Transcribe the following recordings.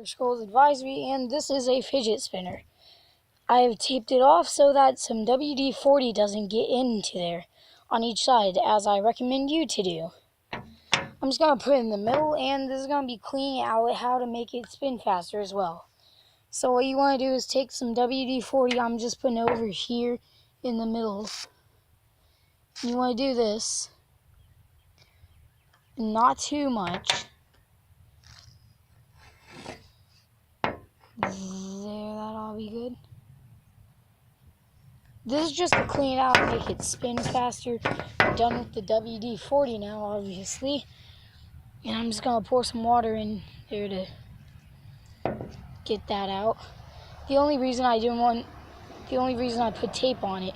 Scrolls advisory, and this is a fidget spinner. I have taped it off so that some WD-40 doesn't get into there on each side, as I recommend you to do. I'm just going to put it in the middle, and this is going to be cleaning out how to make it spin faster as well. So what you want to do is take some WD-40, I'm just putting it over here in the middle. You want to do this, not too much. There, that'll be good. This is just to clean it out and make it spin faster. I'm done with the WD-40 now, obviously. And I'm just going to pour some water in there to get that out. The only reason I put tape on it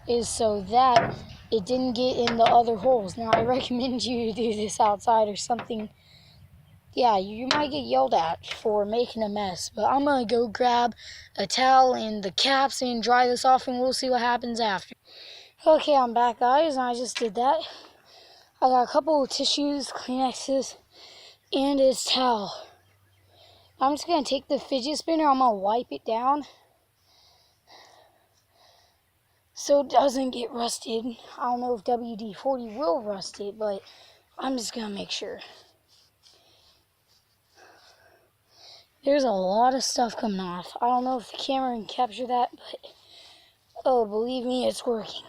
is so that it didn't get in the other holes. Now, I recommend you to do this outside or something. Yeah, you might get yelled at for making a mess, but I'm going to go grab a towel and the caps and dry this off, and we'll see what happens after. Okay, I'm back, guys, and I just did that. I got a couple of tissues, Kleenexes, and this towel. I'm just going to take the fidget spinner, I'm going to wipe it down so it doesn't get rusted. I don't know if WD-40 will rust it, but I'm just going to make sure. There's a lot of stuff coming off. I don't know if the camera can capture that, but oh, believe me, it's working.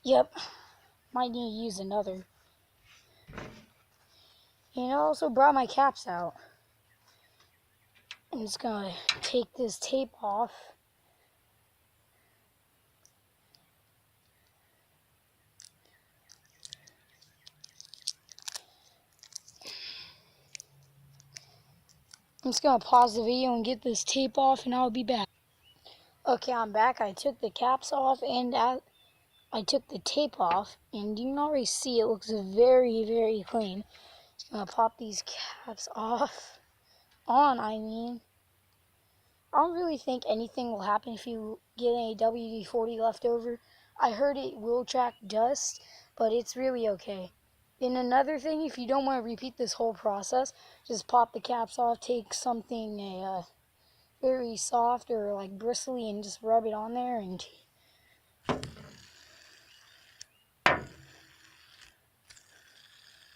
Yep, might need to use another. And I also brought my caps out. I'm just gonna take this tape off. I'm just gonna pause the video and get this tape off, and I'll be back. Okay, I'm back. I took the caps off and I took the tape off, and you can already see it looks very, very clean. I'm gonna pop these caps off. I don't really think anything will happen if you get any WD-40 left over. I heard it will track dust, but it's really okay. And another thing, if you don't want to repeat this whole process, just pop the caps off, take something very soft or like bristly and just rub it on there, and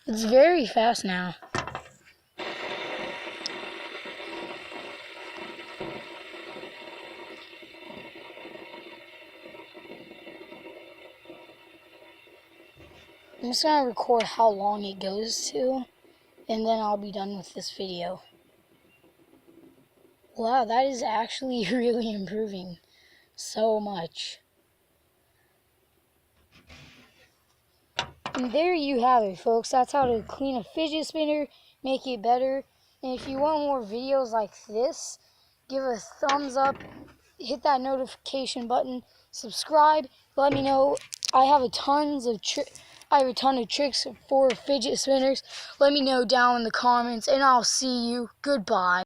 it's very fast now. I'm just going to record how long it goes to, and then I'll be done with this video. Wow, that is actually really improving so much. And there you have it, folks. That's how to clean a fidget spinner, make it better. And if you want more videos like this, give a thumbs up, hit that notification button, subscribe, let me know. I have a ton of tricks for fidget spinners. Let me know down in the comments, and I'll see you. Goodbye.